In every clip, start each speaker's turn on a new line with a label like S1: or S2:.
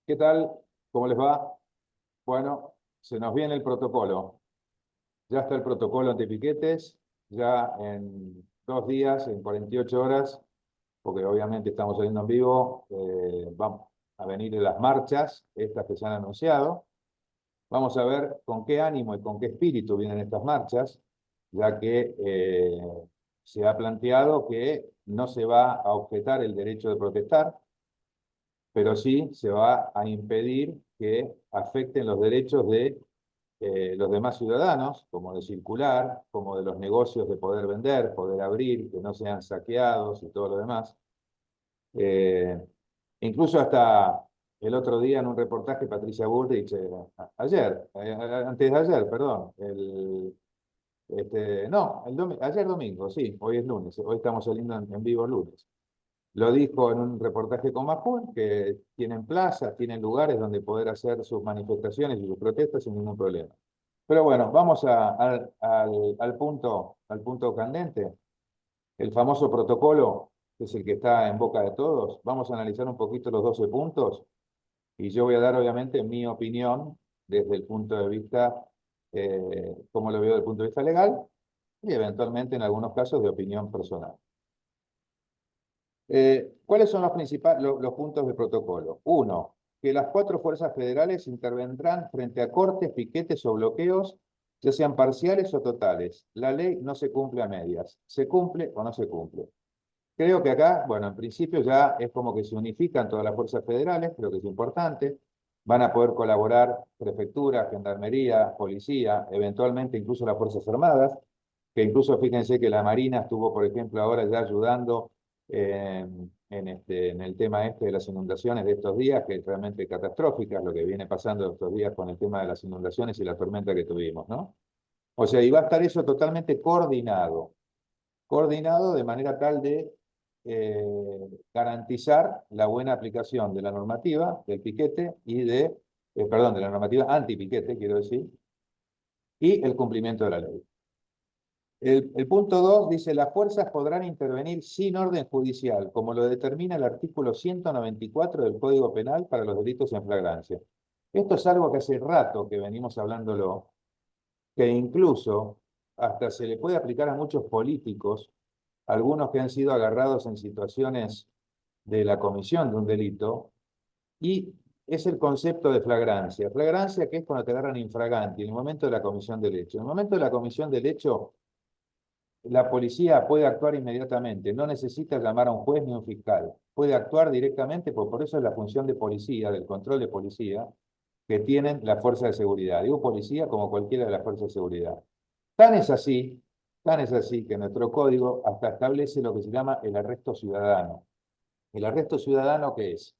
S1: ¿Qué tal? ¿Cómo les va? Bueno, se nos viene el protocolo. Ya está el protocolo antipiquetes, ya en 2 días, en 48 horas, porque obviamente estamos saliendo en vivo, vamos a venir las marchas, estas que se han anunciado. Vamos a ver con qué ánimo y con qué espíritu vienen estas marchas, ya que se ha planteado que no se va a objetar el derecho de protestar, pero sí se va a impedir que afecten los derechos de los demás ciudadanos, como de circular, como de los negocios de poder vender, poder abrir, que no sean saqueados y todo lo demás. Eh, Incluso hasta el otro día en un reportaje, Patricia Bullrich, antes de ayer, perdón, no, ayer domingo, sí, hoy es lunes, hoy estamos saliendo en vivo el lunes. Lo dijo en un reportaje con Majul, que tienen plazas, tienen lugares donde poder hacer sus manifestaciones y sus protestas sin ningún problema. Pero bueno, vamos al punto candente, el famoso protocolo, que es el que está en boca de todos. Vamos a analizar un poquito los 12 puntos y yo voy a dar obviamente mi opinión desde el punto de vista, cómo lo veo desde el punto de vista legal y eventualmente en algunos casos de opinión personal. ¿Cuáles son los puntos de protocolo? Uno, que las 4 fuerzas federales intervendrán frente a cortes, piquetes o bloqueos, ya sean parciales o totales. La ley no se cumple a medias. ¿Se cumple o no se cumple? Creo que acá, bueno, en principio ya es como que se unifican todas las fuerzas federales, creo que es importante. Van a poder colaborar prefectura, gendarmería, policía, eventualmente incluso las Fuerzas Armadas, que incluso fíjense que la Marina estuvo, por ejemplo, ahora ya ayudando en el tema de las inundaciones de estos días, que es realmente catastróficas, lo que viene pasando estos días con el tema de las inundaciones y la tormenta que tuvimos, ¿no? O sea, y va a estar eso totalmente coordinado de manera tal de garantizar la buena aplicación de la normativa del piquete perdón, de la normativa anti-piquete, quiero decir, y el cumplimiento de la ley. El punto 2 dice, las fuerzas podrán intervenir sin orden judicial, como lo determina el artículo 194 del Código Penal para los delitos en flagrancia. Esto es algo que hace rato que venimos hablándolo, que incluso hasta se le puede aplicar a muchos políticos, algunos que han sido agarrados en situaciones de la comisión de un delito, y es el concepto de flagrancia. Flagrancia que es cuando te agarran infraganti, en el momento de la comisión del hecho. En el momento de la comisión del hecho, la policía puede actuar inmediatamente, no necesita llamar a un juez ni a un fiscal. Puede actuar directamente, pues por eso es la función de policía, del control de policía, que tienen la fuerza de seguridad. Digo policía como cualquiera de las fuerzas de seguridad. Tan es así, tan es así que nuestro código hasta establece lo que se llama el arresto ciudadano. ¿El arresto ciudadano qué es?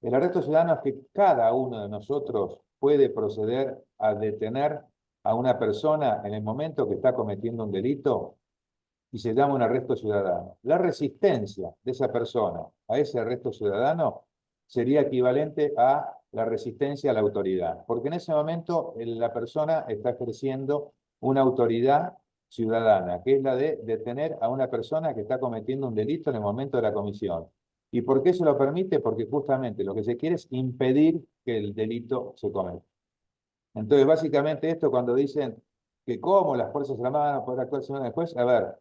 S1: El arresto ciudadano es que cada uno de nosotros puede proceder a detener a una persona en el momento que está cometiendo un delito y se llama un arresto ciudadano. La resistencia de esa persona a ese arresto ciudadano sería equivalente a la resistencia a la autoridad, porque en ese momento la persona está ejerciendo una autoridad ciudadana, que es la de detener a una persona que está cometiendo un delito en el momento de la comisión. ¿Y por qué se lo permite? Porque justamente lo que se quiere es impedir que el delito se cometa. Entonces, básicamente esto cuando dicen que cómo las Fuerzas Armadas no pueden actuar sino después, a ver,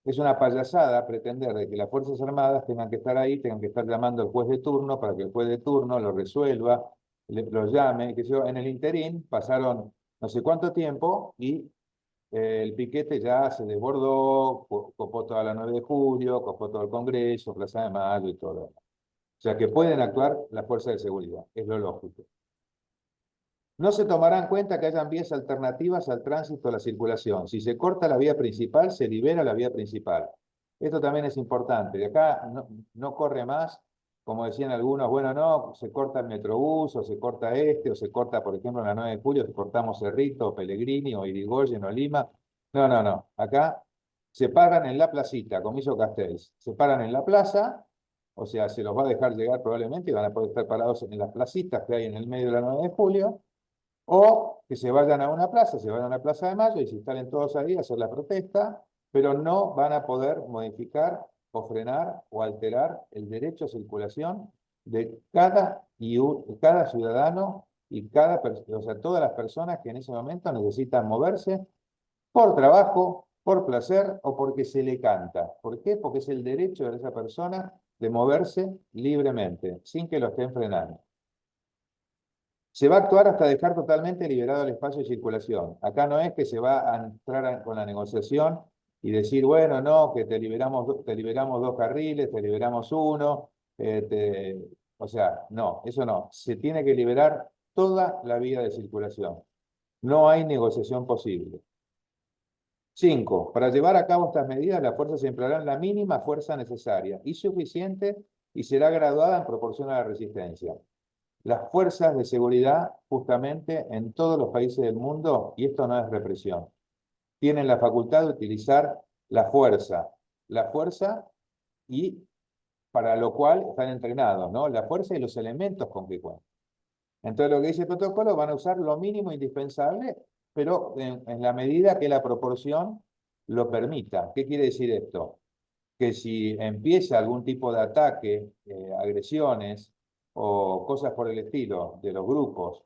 S1: es una payasada pretender de que las Fuerzas Armadas tengan que estar ahí, tengan que estar llamando al juez de turno para que el juez de turno lo resuelva, lo llame, que yo, en el interín pasaron no sé cuánto tiempo y el piquete ya se desbordó, copó toda la 9 de julio, copó todo el Congreso, Plaza de Mayo y todo lo demás. O sea que pueden actuar las fuerzas de seguridad, es lo lógico. No se tomará en cuenta que hayan vías alternativas al tránsito o la circulación. Si se corta la vía principal, se libera la vía principal. Esto también es importante. De acá no corre más, como decían algunos, bueno, no, se corta el Metrobús, o se corta o se corta, por ejemplo, en la 9 de julio, si cortamos Cerrito, o Pellegrini, o Irigoyen, o Lima. No, no, no. Acá se paran en la placita, como hizo Castells. Se paran en la plaza, o sea, se los va a dejar llegar probablemente y van a poder estar parados en las placitas que hay en el medio de la 9 de julio. O que se vayan a una plaza, se vayan a la Plaza de Mayo y se instalen todos ahí a hacer la protesta, pero no van a poder modificar o frenar o alterar el derecho a circulación de cada ciudadano y o sea, todas las personas que en ese momento necesitan moverse por trabajo, por placer o porque se le canta. ¿Por qué? Porque es el derecho de esa persona de moverse libremente, sin que lo estén frenando. Se va a actuar hasta dejar totalmente liberado el espacio de circulación. Acá no es que se va a entrar con la negociación y decir, bueno, no, que te liberamos 2 carriles, te liberamos uno, o sea, no, eso no. Se tiene que liberar toda la vía de circulación. No hay negociación posible. 5. Para llevar a cabo estas medidas, las fuerzas emplearán la mínima fuerza necesaria y suficiente y será graduada en proporción a la resistencia. Las fuerzas de seguridad, justamente en todos los países del mundo, y esto no es represión, tienen la facultad de utilizar la fuerza y para lo cual están entrenados, ¿no? La fuerza y los elementos con que cuentan. Entonces lo que dice el protocolo, van a usar lo mínimo indispensable, pero en la medida que la proporción lo permita. ¿Qué quiere decir esto? Que si empieza algún tipo de ataque, agresiones o cosas por el estilo de los grupos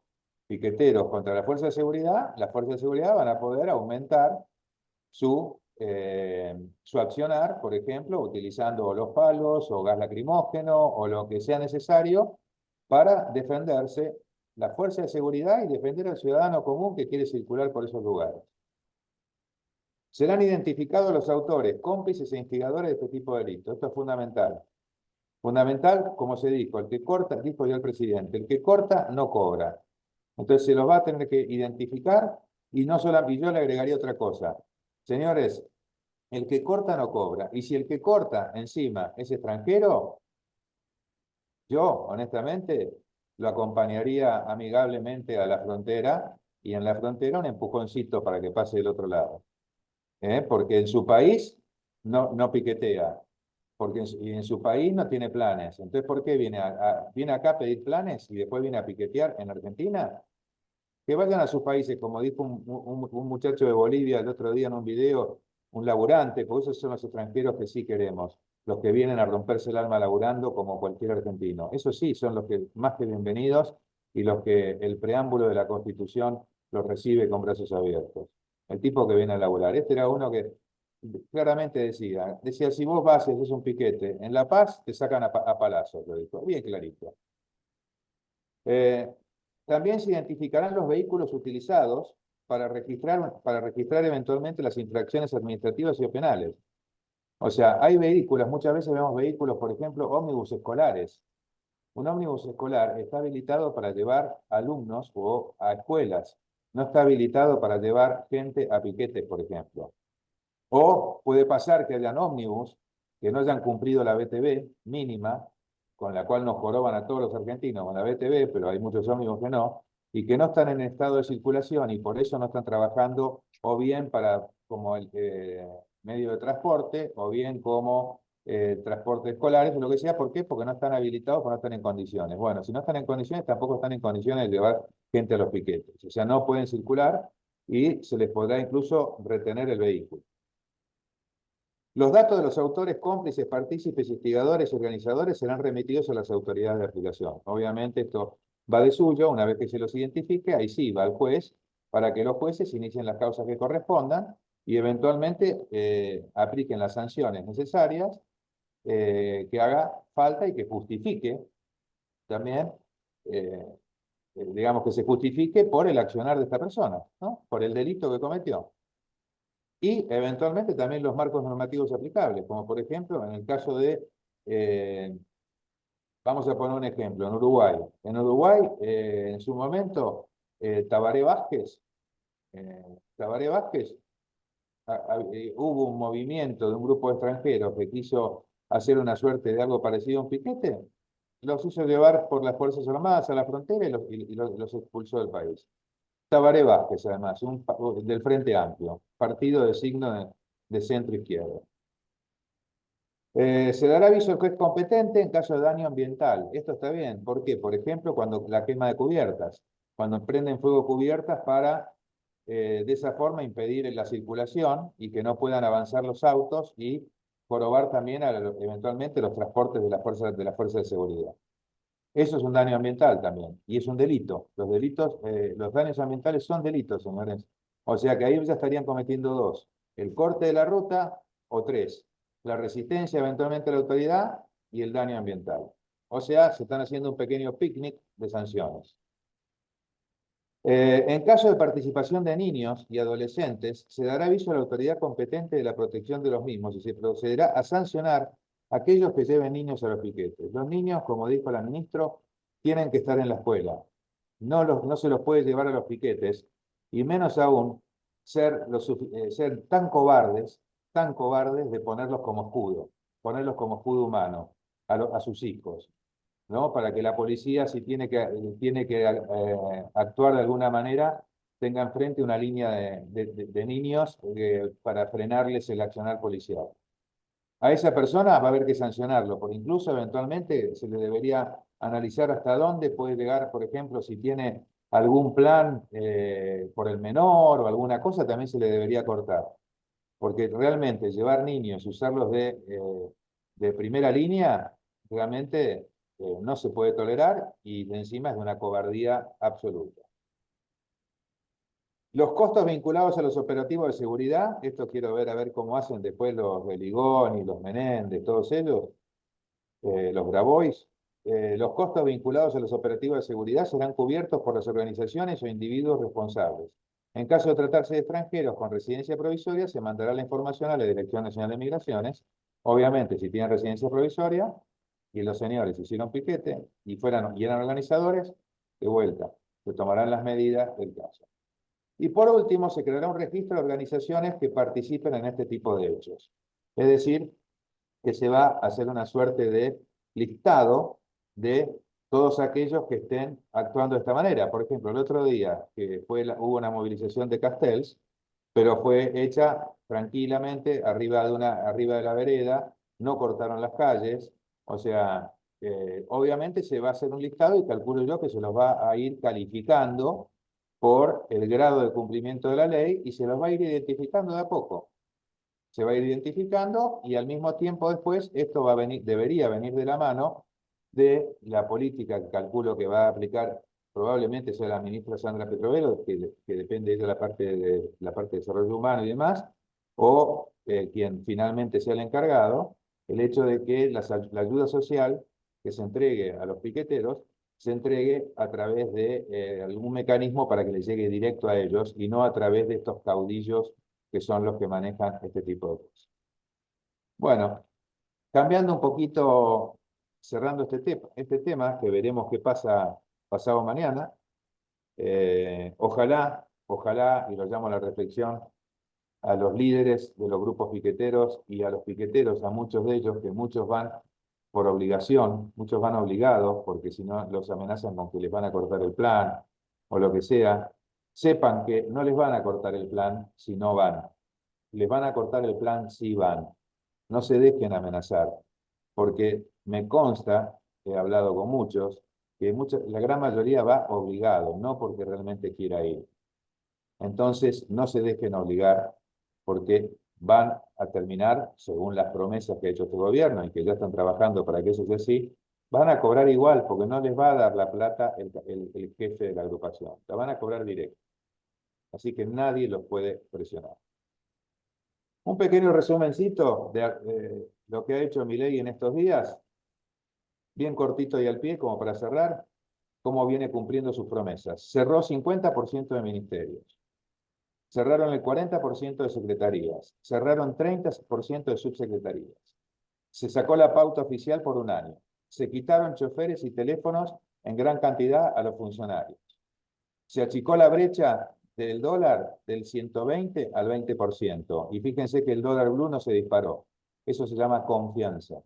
S1: piqueteros contra las fuerzas de seguridad van a poder aumentar su accionar, por ejemplo, utilizando los palos o gas lacrimógeno o lo que sea necesario para defenderse la fuerza de seguridad y defender al ciudadano común que quiere circular por esos lugares. Serán identificados los autores, cómplices e instigadores de este tipo de delitos. Esto es fundamental. Fundamental, como se dijo, el que corta, dijo ya el presidente, el que corta no cobra. Entonces se los va a tener que identificar y no solamente, y yo le agregaría otra cosa. Señores, el que corta no cobra. Y si el que corta encima es extranjero, yo, honestamente, lo acompañaría amigablemente a la frontera y en la frontera un empujoncito para que pase del otro lado. Porque en su país no piquetea, porque en su país no tiene planes. Entonces, ¿por qué viene acá a pedir planes y después viene a piquetear en Argentina? Que vayan a sus países, como dijo un muchacho de Bolivia el otro día en un video, un laburante, porque esos son los extranjeros que sí queremos, los que vienen a romperse el alma laburando como cualquier argentino. Esos sí son los que más que bienvenidos y los que el preámbulo de la Constitución los recibe con brazos abiertos. El tipo que viene a laburar. Este era uno que claramente decía, si vos vas y haces un piquete en La Paz, te sacan a palazos, lo dijo, bien clarito. Eh, También se identificarán los vehículos utilizados para registrar eventualmente las infracciones administrativas y penales. O sea, hay vehículos, muchas veces vemos vehículos, por ejemplo, ómnibus escolares. Un ómnibus escolar está habilitado para llevar alumnos o a escuelas. No está habilitado para llevar gente a piquetes, por ejemplo. O puede pasar que hayan ómnibus que no hayan cumplido la BTV mínima, con la cual nos joroban a todos los argentinos con la BTV, pero hay muchos ómnibus que no, y que no están en estado de circulación y por eso no están trabajando o bien como el medio de transporte o bien como transporte escolares o lo que sea. ¿Por qué? Porque no están habilitados, porque no están en condiciones. Bueno, si no están en condiciones, tampoco están en condiciones de llevar gente a los piquetes. O sea, no pueden circular y se les podrá incluso retener el vehículo. Los datos de los autores, cómplices, partícipes, instigadores y organizadores serán remitidos a las autoridades de aplicación. Obviamente esto va de suyo, una vez que se los identifique, ahí sí va al juez para que los jueces inicien las causas que correspondan y eventualmente apliquen las sanciones necesarias que haga falta y que justifique también, digamos que se justifique por el accionar de esta persona, ¿no? Por el delito que cometió. Y eventualmente también los marcos normativos aplicables, como por ejemplo en el caso de, vamos a poner un ejemplo, en Uruguay. En Uruguay, en su momento, Tabaré Vázquez, eh, Tabaré Vázquez, hubo un movimiento de un grupo de extranjeros que quiso hacer una suerte de algo parecido a un piquete, los hizo llevar por las Fuerzas Armadas a la frontera y los expulsó del país. Tabaré Vázquez, además, del Frente Amplio, partido de signo de centro izquierda. Se dará aviso al juez competente en caso de daño ambiental. Esto está bien. ¿Por qué? Por ejemplo, cuando la quema de cubiertas, cuando prenden fuego cubiertas para de esa forma impedir la circulación y que no puedan avanzar los autos y jorobar también eventualmente los transportes de la fuerza de seguridad. Eso es un daño ambiental también, y es un delito. Los delitos, los daños ambientales son delitos, señores. O sea que ahí ya estarían cometiendo dos: el corte de la ruta, o tres, la resistencia eventualmente a la autoridad y el daño ambiental. O sea, se están haciendo un pequeño picnic de sanciones. En caso de participación de niños y adolescentes, se dará aviso a la autoridad competente de la protección de los mismos y se procederá a sancionar a aquellos que lleven niños a los piquetes. Los niños, como dijo el ministro, tienen que estar en la escuela. No se los puede llevar a los piquetes, y menos aún ser tan cobardes de ponerlos como escudo humano a sus hijos, ¿no? Para que la policía, si tiene que actuar de alguna manera, tenga enfrente una línea de niños para frenarles el accionar policial. A esa persona va a haber que sancionarlo, por incluso eventualmente se le debería analizar hasta dónde puede llegar, por ejemplo, si tiene algún plan por el menor o alguna cosa, también se le debería cortar. Porque realmente llevar niños y usarlos de primera línea, realmente no se puede tolerar, y de encima es de una cobardía absoluta. Los costos vinculados a los operativos de seguridad, esto quiero ver a ver cómo hacen después los Beligón y los Menéndez, todos ellos, los Grabois. Los costos vinculados a los operativos de seguridad serán cubiertos por las organizaciones o individuos responsables. En caso de tratarse de extranjeros con residencia provisoria, se mandará la información a la Dirección Nacional de Migraciones. Obviamente, si tienen residencia provisoria y los señores hicieron piquete y eran organizadores, de vuelta, se tomarán las medidas del caso. Y por último, se creará un registro de organizaciones que participen en este tipo de hechos. Es decir, que se va a hacer una suerte de listado de todos aquellos que estén actuando de esta manera. Por ejemplo, el otro día que hubo una movilización de Castells, pero fue hecha tranquilamente arriba de la vereda, no cortaron las calles. O sea, obviamente se va a hacer un listado, y calculo yo que se los va a ir calificando por el grado de cumplimiento de la ley, y se los va a ir identificando de a poco. Se va a ir identificando, y al mismo tiempo después esto debería venir de la mano de la política que calculo que va a aplicar, probablemente sea la ministra Sandra Petrovero, que depende de la parte de desarrollo humano y demás, o quien finalmente sea el encargado, el hecho de que la ayuda social que se entregue a los piqueteros se entregue a través de algún mecanismo para que les llegue directo a ellos, y no a través de estos caudillos que son los que manejan este tipo de cosas. Bueno, cambiando un poquito, cerrando este tema, que veremos qué pasa pasado mañana. Ojalá, y lo llamo a la reflexión, a los líderes de los grupos piqueteros y a los piqueteros, a muchos de ellos, que muchos van por obligación, muchos van obligados, porque si no los amenazan con que les van a cortar el plan o lo que sea, sepan que no les van a cortar el plan si no van. Les van a cortar el plan si van. No se dejen amenazar, porque me consta, he hablado con muchos, que la gran mayoría va obligado, no porque realmente quiera ir. Entonces, no se dejen obligar, porque van a terminar, según las promesas que ha hecho este gobierno y que ya están trabajando para que eso sea así, van a cobrar igual, porque no les va a dar la plata el jefe de la agrupación, la van a cobrar directo. Así que nadie los puede presionar. Un pequeño resumencito de lo que ha hecho Milei en estos días, bien cortito y al pie, como para cerrar, cómo viene cumpliendo sus promesas. Cerró 50% de ministerios, cerraron el 40% de secretarías, cerraron 30% de subsecretarías, se sacó la pauta oficial por un año, se quitaron choferes y teléfonos en gran cantidad a los funcionarios, se achicó la brecha del dólar del 120 al 20%. Y fíjense que el dólar blue no se disparó. Eso se llama confianza.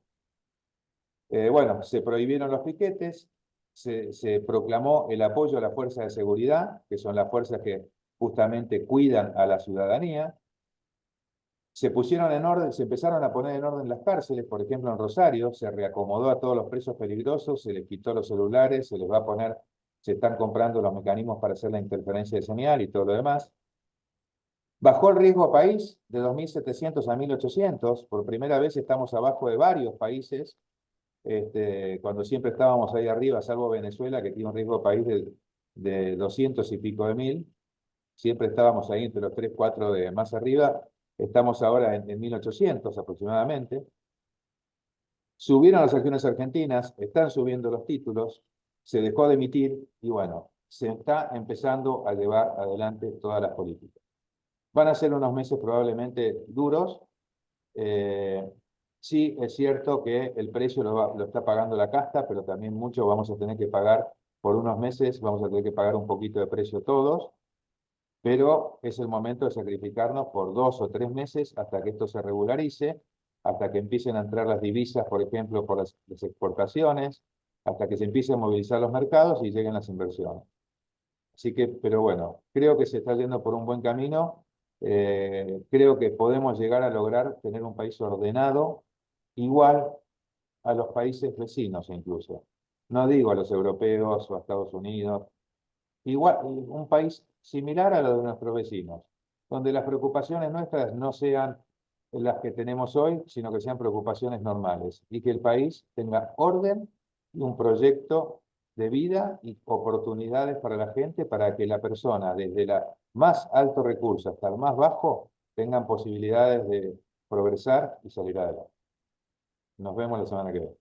S1: Bueno, se prohibieron los piquetes, se proclamó el apoyo a las fuerzas de seguridad, que son las fuerzas que justamente cuidan a la ciudadanía. Se pusieron en orden, se empezaron a poner en orden las cárceles. Por ejemplo, en Rosario se reacomodó a todos los presos peligrosos, se les quitó los celulares, se están comprando los mecanismos para hacer la interferencia de señal y todo lo demás. Bajó el riesgo país de 2.700 a 1.800. Por primera vez estamos abajo de varios países cuando siempre estábamos ahí arriba, salvo Venezuela, que tiene un riesgo país de 200 y pico de mil, siempre estábamos ahí entre los 3, 4 de más arriba, estamos ahora en 1800 aproximadamente. Subieron las acciones argentinas, están subiendo los títulos, se dejó de emitir y bueno, se está empezando a llevar adelante todas las políticas. Van a ser unos meses probablemente duros. Sí, es cierto que el precio lo está pagando la casta, pero también mucho vamos a tener que pagar por unos meses, vamos a tener que pagar un poquito de precio todos, pero es el momento de sacrificarnos por 2 o 3 meses hasta que esto se regularice, hasta que empiecen a entrar las divisas, por ejemplo, por las exportaciones, hasta que se empiecen a movilizar los mercados y lleguen las inversiones. Así que, pero bueno, creo que se está yendo por un buen camino. Creo que podemos llegar a lograr tener un país ordenado, igual a los países vecinos incluso. No digo a los europeos o a Estados Unidos, igual, un país similar a lo de nuestros vecinos, donde las preocupaciones nuestras no sean las que tenemos hoy, sino que sean preocupaciones normales y que el país tenga orden y un proyecto de vida y oportunidades para la gente, para que la persona, desde el más alto recurso hasta el más bajo, tengan posibilidades de progresar y salir adelante. Nos vemos la semana que viene.